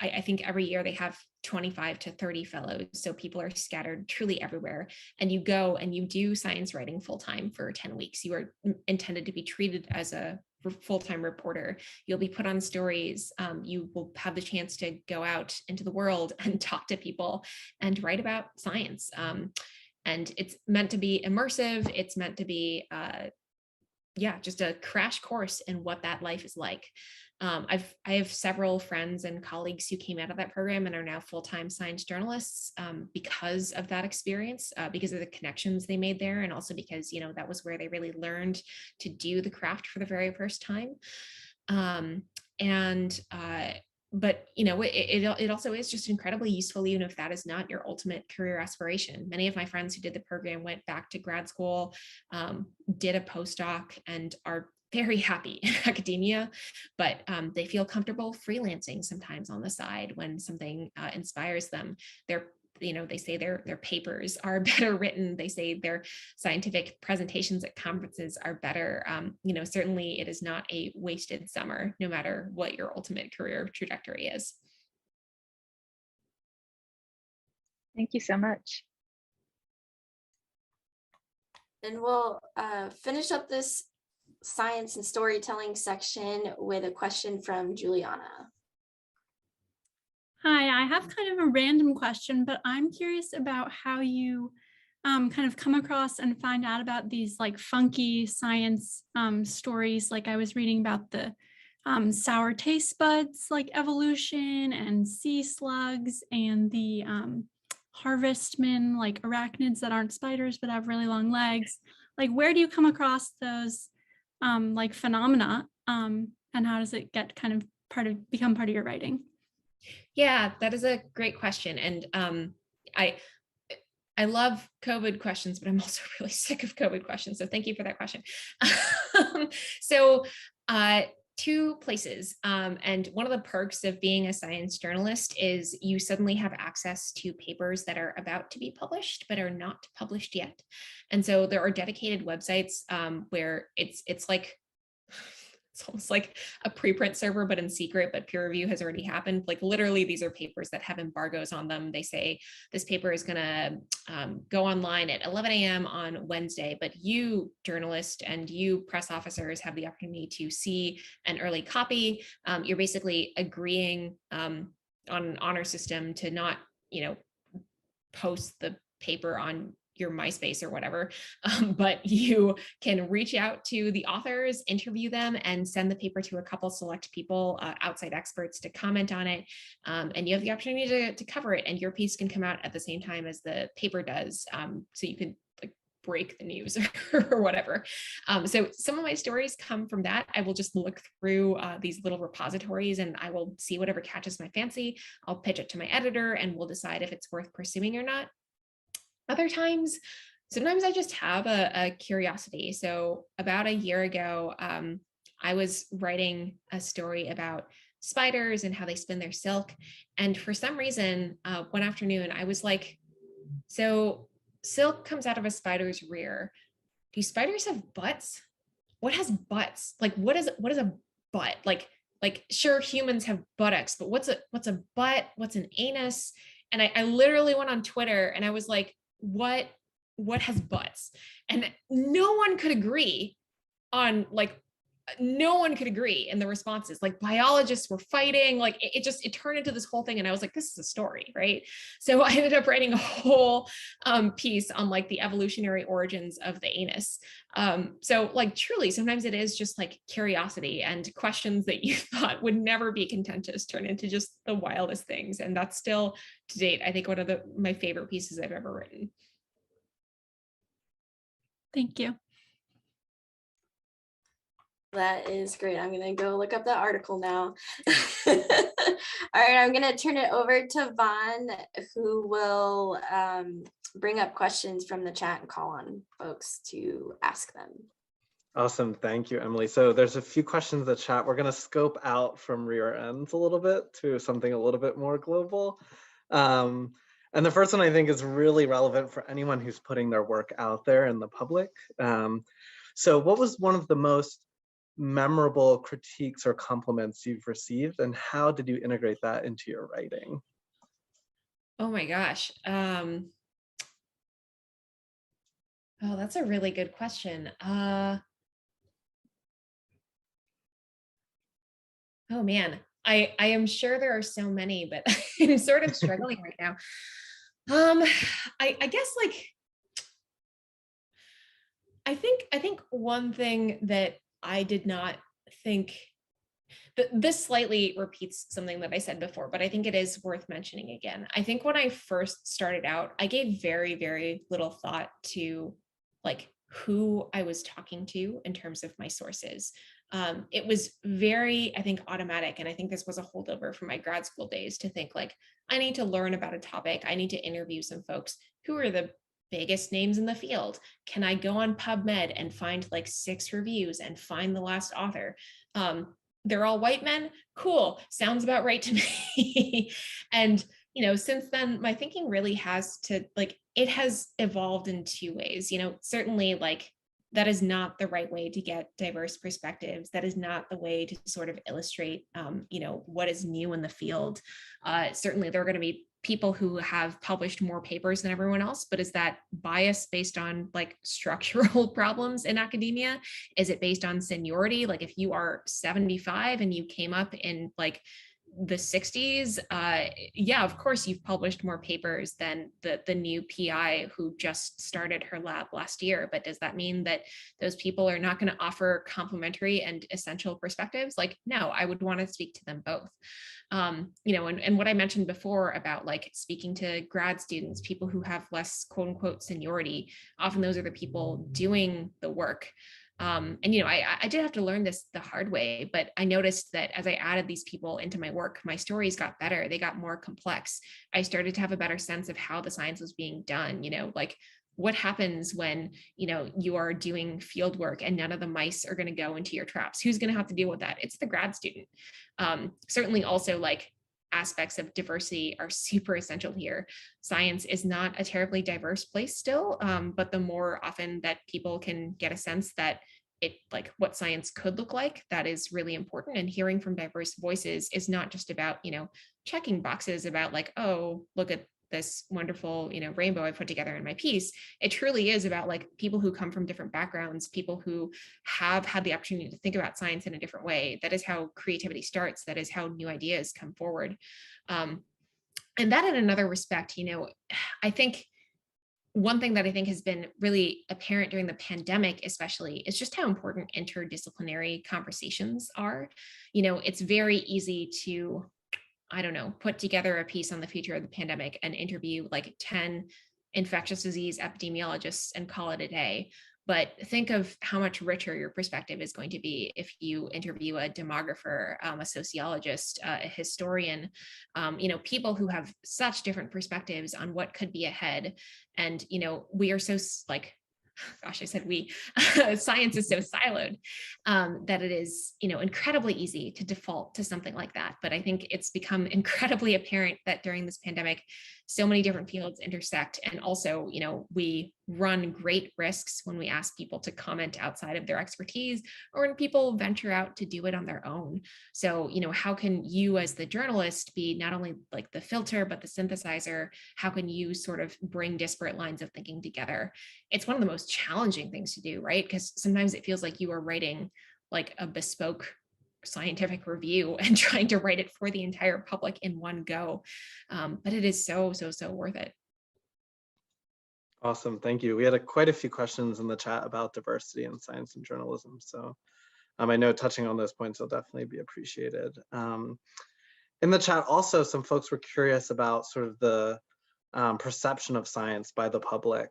I think every year they have 25 to 30 fellows. So people are scattered truly everywhere. And you go and you do science writing full-time for 10 weeks. You are intended to be treated as a full-time reporter. You'll be put on stories. You will have the chance to go out into the world and talk to people and write about science. And it's meant to be immersive. It's meant to be just a crash course in what that life is like. I have several friends and colleagues who came out of that program and are now full-time science journalists because of that experience, because of the connections they made there, and also because that was where they really learned to do the craft for the very first time. But it also is just incredibly useful, even if that is not your ultimate career aspiration. Many of my friends who did the program went back to grad school, did a postdoc, and are very happy in academia, but they feel comfortable freelancing sometimes on the side when something inspires them. They say their papers are better written. They say their scientific presentations at conferences are better. Certainly it is not a wasted summer, no matter what your ultimate career trajectory is. Thank you so much. And we'll finish up this science and storytelling section with a question from Juliana. Hi, I have kind of a random question, but I'm curious about how you kind of come across and find out about these like funky science stories. Like I was reading about the sour taste buds, like evolution, and sea slugs, and the harvestmen, like arachnids that aren't spiders but have really long legs. Like, where do you come across those like phenomena, and how does it get kind of become part of your writing? Yeah, that is a great question. And I love COVID questions, but I'm also really sick of COVID questions. So thank you for that question. So two places. And one of the perks of being a science journalist is you suddenly have access to papers that are about to be published, but are not published yet. And so there are dedicated websites where it's like, it's almost like a preprint server, but in secret, but peer review has already happened. Like literally, these are papers that have embargoes on them. They say this paper is gonna go online at 11 a.m. on Wednesday, but you journalists and you press officers have the opportunity to see an early copy. You're basically agreeing on an honor system to not, post the paper on your MySpace or whatever, but you can reach out to the authors, interview them, and send the paper to a couple select people, outside experts, to comment on it. And you have the opportunity to cover it, and your piece can come out at the same time as the paper does. So you could break the news or whatever. So some of my stories come from that. I will just look through these little repositories and I will see whatever catches my fancy. I'll pitch it to my editor and we'll decide if it's worth pursuing or not. Other times, sometimes I just have a curiosity. So about a year ago, I was writing a story about spiders and how they spin their silk. And for some reason, one afternoon, I was like, so silk comes out of a spider's rear. Do spiders have butts? What has butts? Like, what is a butt? Like sure, humans have buttocks, but what's a butt? What's an anus? And I literally went on Twitter and I was like, what has butts? And no one could agree on no one could agree in the responses. Like biologists were fighting, like it turned into this whole thing. And I was like, this is a story, right? So I ended up writing a whole piece on like the evolutionary origins of the anus. So like truly, sometimes it is just like curiosity and questions that you thought would never be contentious turn into just the wildest things. And that's still to date, I think one of my favorite pieces I've ever written. Thank you. That is great. I'm going to go look up that article now. All right, I'm going to turn it over to Vaughn, who will bring up questions from the chat and call on folks to ask them. Awesome. Thank you, Emily. So there's a few questions in the chat. We're going to scope out from rear ends a little bit to something a little bit more global. And the first one I think is really relevant for anyone who's putting their work out there in the public. So what was one of the most memorable critiques or compliments you've received, and how did you integrate that into your writing? Oh my gosh. Oh, that's a really good question. Oh man, I am sure there are so many, but I'm sort of struggling right now. I guess like I think one thing that I did not think, this slightly repeats something that I said before, but I think it is worth mentioning again. I think when I first started out, I gave very, very little thought to like who I was talking to in terms of my sources. It was very, I think, automatic. And I think this was a holdover from my grad school days to think like, I need to learn about a topic. I need to interview some folks who are the biggest names in the field. Can I go on PubMed and find like 6 reviews and find the last author? They're all white men. Cool. Sounds about right to me. And, you know, since then, my thinking really has to like, it has evolved in 2 ways. You know, certainly like that is not the right way to get diverse perspectives. That is not the way to sort of illustrate, you know, what is new in the field. Certainly there are going to be people who have published more papers than everyone else, but is that bias based on like structural problems in academia? Is it based on seniority? Like if you are 75 and you came up in like the 60s, yeah, of course you've published more papers than the new PI who just started her lab last year. But does that mean that those people are not going to offer complementary and essential perspectives? Like, no, I would want to speak to them both. You know, and what I mentioned before about like speaking to grad students, people who have less quote unquote seniority, often those are the people doing the work. And, you know, I did have to learn this the hard way, but I noticed that as I added these people into my work, my stories got better. They got more complex. I started to have a better sense of how the science was being done, you know, like what happens when, you know, you are doing field work and none of the mice are going to go into your traps? Who's going to have to deal with that? It's the grad student. Certainly also like aspects of diversity are super essential here. Science is not a terribly diverse place still, but the more often that people can get a sense that it like what science could look like, that is really important. And hearing from diverse voices is not just about, you know, checking boxes about like, oh, look at this wonderful, you know, rainbow I put together in my piece. It truly is about like people who come from different backgrounds, people who have had the opportunity to think about science in a different way. That is how creativity starts. That is how new ideas come forward. And that in another respect, you know, I think one thing that I think has been really apparent during the pandemic, especially, is just how important interdisciplinary conversations are. You know, it's very easy to, I don't know, put together a piece on the future of the pandemic and interview like 10 infectious disease epidemiologists and call it a day. But think of how much richer your perspective is going to be if you interview a demographer, a sociologist, a historian, people who have such different perspectives on what could be ahead. And, we are so gosh, I said we, science is so siloed that it is, incredibly easy to default to something like that. But I think it's become incredibly apparent that during this pandemic, so many different fields intersect. And also, we run great risks when we ask people to comment outside of their expertise, or when people venture out to do it on their own. So, how can you as the journalist be not only like the filter, but the synthesizer? How can you sort of bring disparate lines of thinking together? It's one of the most challenging things to do, right? Because sometimes it feels like you are writing like a bespoke scientific review and trying to write it for the entire public in one go. But it is so worth it. Awesome, thank you. We had quite a few questions in the chat about diversity in science and journalism. So I know touching on those points will definitely be appreciated. In the chat also, some folks were curious about sort of the perception of science by the public.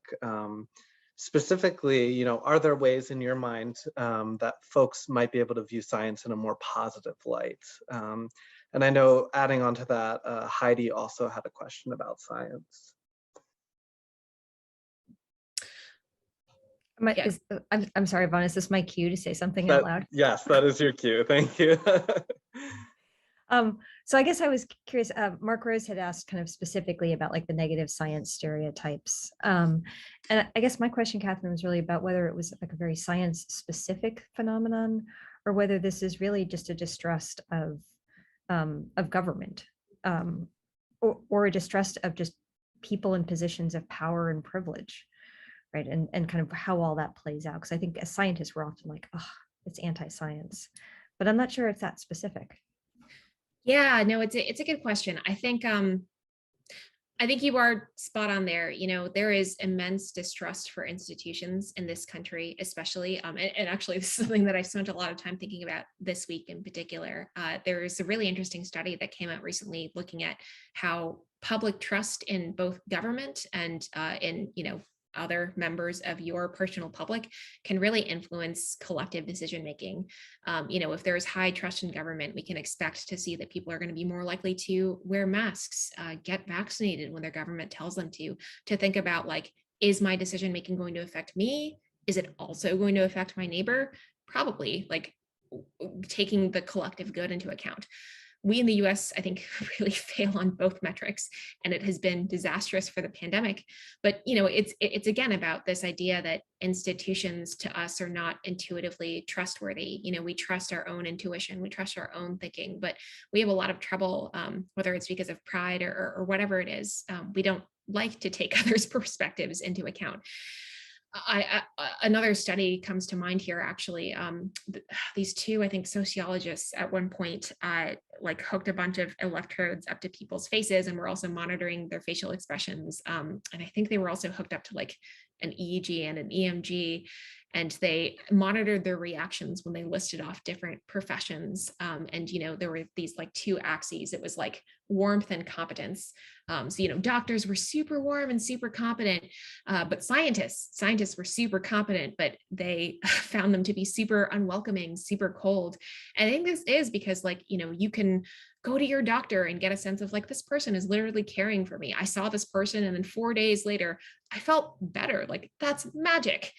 Specifically, are there ways in your mind that folks might be able to view science in a more positive light? And I know, adding on to that, Heidi also had a question about science. I'm sorry, Yvonne, is this my cue to say something out loud? Yes, that is your cue. Thank you. So I guess I was curious, Mark Rose had asked kind of specifically about like the negative science stereotypes. And I guess my question, Katherine, was really about whether it was like a very science specific phenomenon, or whether this is really just a distrust of government, or a distrust of just people in positions of power and privilege, right? And kind of how all that plays out. Because I think as scientists, we're often like, oh, it's anti-science, but I'm not sure it's that specific. Yeah, no, it's a good question. I think you are spot on there. There is immense distrust for institutions in this country, especially, and actually this is something that I've spent a lot of time thinking about this week in particular. There is a really interesting study that came out recently looking at how public trust in both government and in, other members of your personal public can really influence collective decision making. If there is high trust in government, we can expect to see that people are going to be more likely to wear masks, get vaccinated when their government tells them to think about like, is my decision making going to affect me? Is it also going to affect my neighbor? Probably, like taking the collective good into account. We in the US, I think, really fail on both metrics, and it has been disastrous for the pandemic. But it's again about this idea that institutions to us are not intuitively trustworthy. We trust our own intuition, we trust our own thinking, but we have a lot of trouble, whether it's because of pride or whatever it is. We don't like to take others' perspectives into account. Another study comes to mind here, actually. These two, I think, sociologists at one point like hooked a bunch of electrodes up to people's faces, and were also monitoring their facial expressions. And I think they were also hooked up to like an EEG and an EMG, and they monitored their reactions when they listed off different professions. And there were these like two axes. It was like warmth and competence. So doctors were super warm and super competent, but scientists were super competent, but they found them to be super unwelcoming, super cold. And I think this is because you can go to your doctor and get a sense of like, this person is literally caring for me. I saw this person, and then 4 days later, I felt better. Like, that's magic.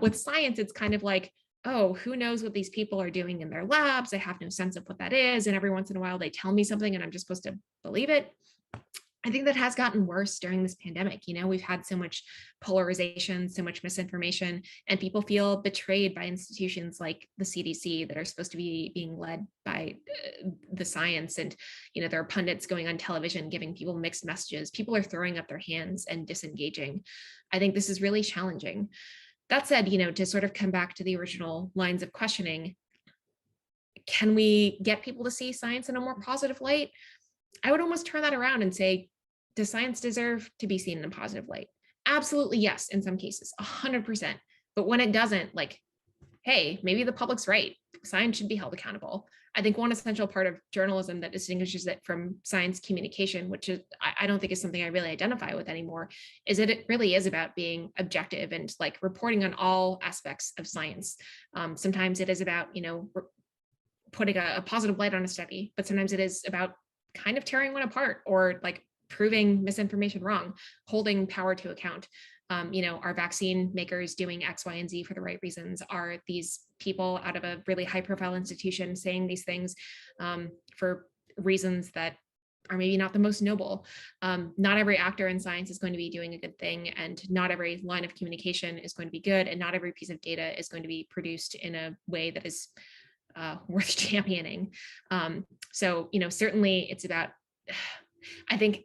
With science, it's kind of like, oh, who knows what these people are doing in their labs? I have no sense of what that is. And every once in a while they tell me something and I'm just supposed to believe it. I think that has gotten worse during this pandemic. We've had so much polarization, so much misinformation, and people feel betrayed by institutions like the CDC that are supposed to be being led by the science. And, there are pundits going on television giving people mixed messages. People are throwing up their hands and disengaging. I think this is really challenging. That said, to sort of come back to the original lines of questioning, can we get people to see science in a more positive light? I would almost turn that around and say, does science deserve to be seen in a positive light? Absolutely, yes, in some cases, 100%. But when it doesn't, like, hey, maybe the public's right. Science should be held accountable. I think one essential part of journalism that distinguishes it from science communication, which is I don't think is something I really identify with anymore, is that it really is about being objective and like reporting on all aspects of science. Sometimes it is about, putting a positive light on a study, but sometimes it is about kind of tearing one apart or like proving misinformation wrong, holding power to account. Are vaccine makers doing X, Y, and Z for the right reasons? Are these people out of a really high profile institution saying these things for reasons that are maybe not the most noble? Not every actor in science is going to be doing a good thing, and not every line of communication is going to be good, and not every piece of data is going to be produced in a way that is worth championing. Certainly it's about, I think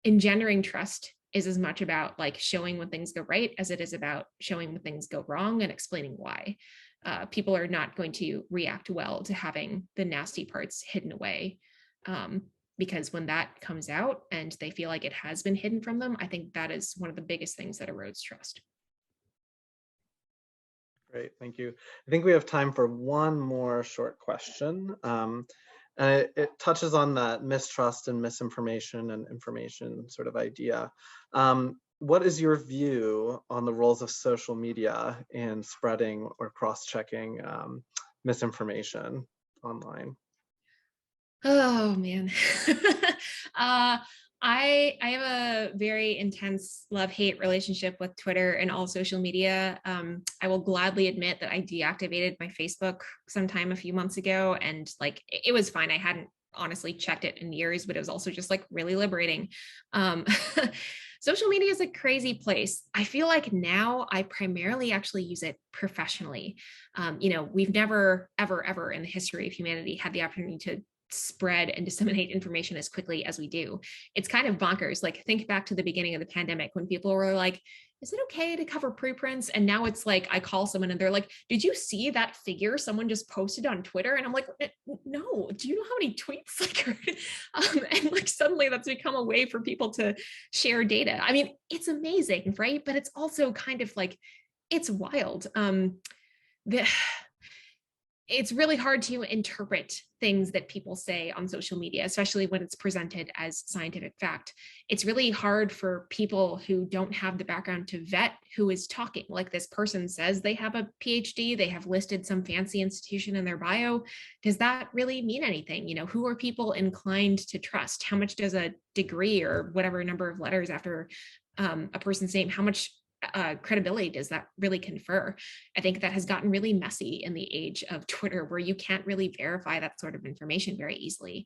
engendering trust is as much about like showing when things go right as it is about showing when things go wrong and explaining why. People are not going to react well to having the nasty parts hidden away, because when that comes out and they feel like it has been hidden from them, I think that is one of the biggest things that erodes trust. Great, thank you. I think we have time for one more short question. And it touches on that mistrust and misinformation and information sort of idea. What is your view on the roles of social media in spreading or cross-checking misinformation online? Oh man. I have a very intense love-hate relationship with Twitter and all social media. I will gladly admit that I deactivated my Facebook sometime a few months ago, and like it was fine. I hadn't honestly checked it in years, but it was also just like really liberating. Social media is a crazy place. I feel like now I primarily actually use it professionally. We've never, ever in the history of humanity had the opportunity to spread and disseminate information as quickly as we do. It's kind of bonkers. Like think back to the beginning of the pandemic when people were like, is it okay to cover preprints? And now it's like, I call someone and they're like, did you see that figure someone just posted on Twitter? And I'm like, no, do you know how many tweets? And like suddenly that's become a way for people to share data. I mean, it's amazing, right? But it's also kind of like, it's wild. It's really hard to interpret things that people say on social media, especially when it's presented as scientific fact. It's really hard for people who don't have the background to vet who is talking. Like this person says they have a PhD, they have listed some fancy institution in their bio. Does that really mean anything? Who are people inclined to trust? How much does a degree or whatever number of letters after a person's name, how much credibility does that really confer? I think that has gotten really messy in the age of Twitter, where you can't really verify that sort of information very easily.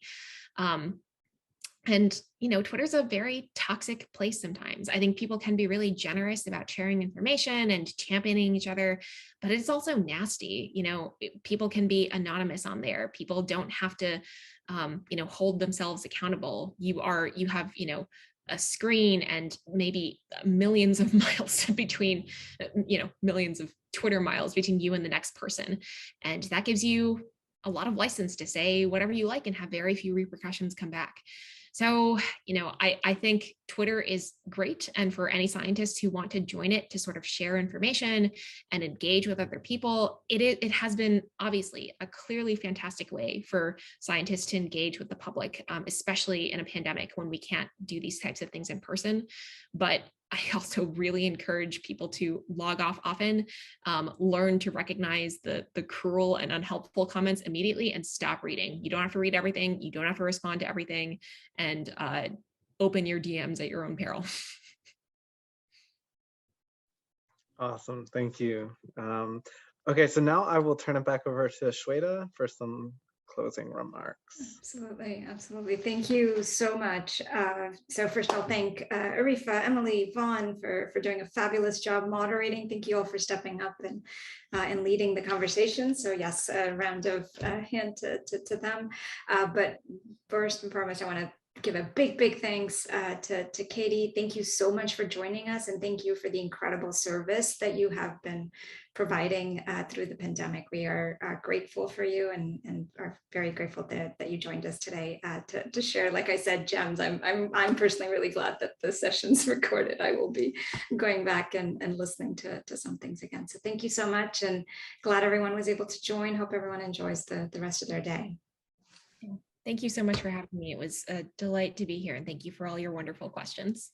Twitter's a very toxic place sometimes. I think people can be really generous about sharing information and championing each other, but it's also nasty. People can be anonymous on there. People don't have to, hold themselves accountable. You have, a screen and maybe millions of miles between, millions of Twitter miles between you and the next person. And that gives you a lot of license to say whatever you like and have very few repercussions come back. So, I think Twitter is great. And for any scientists who want to join it to sort of share information and engage with other people, it has been obviously a clearly fantastic way for scientists to engage with the public, especially in a pandemic when we can't do these types of things in person. But I also really encourage people to log off often, learn to recognize the cruel and unhelpful comments immediately and stop reading. You don't have to read everything. You don't have to respond to everything, and open your DMs at your own peril. Awesome, thank you. Okay, so now I will turn it back over to Shweta for some closing remarks. Absolutely. Thank you so much. So first I'll thank Arifa, Emily, Vaughn for doing a fabulous job moderating. Thank you all for stepping up and leading the conversation. So yes, a round of hand to them. But first and foremost, I want to give a big thanks to Katie. Thank you so much for joining us, and thank you for the incredible service that you have been providing through the pandemic. We are grateful for you and are very grateful that you joined us today to share, like I said, gems. I'm personally really glad that the session's recorded. I will be going back and listening to some things again. So thank you so much, and glad everyone was able to join. Hope everyone enjoys the rest of their day. Thank you so much for having me. It was a delight to be here, and thank you for all your wonderful questions.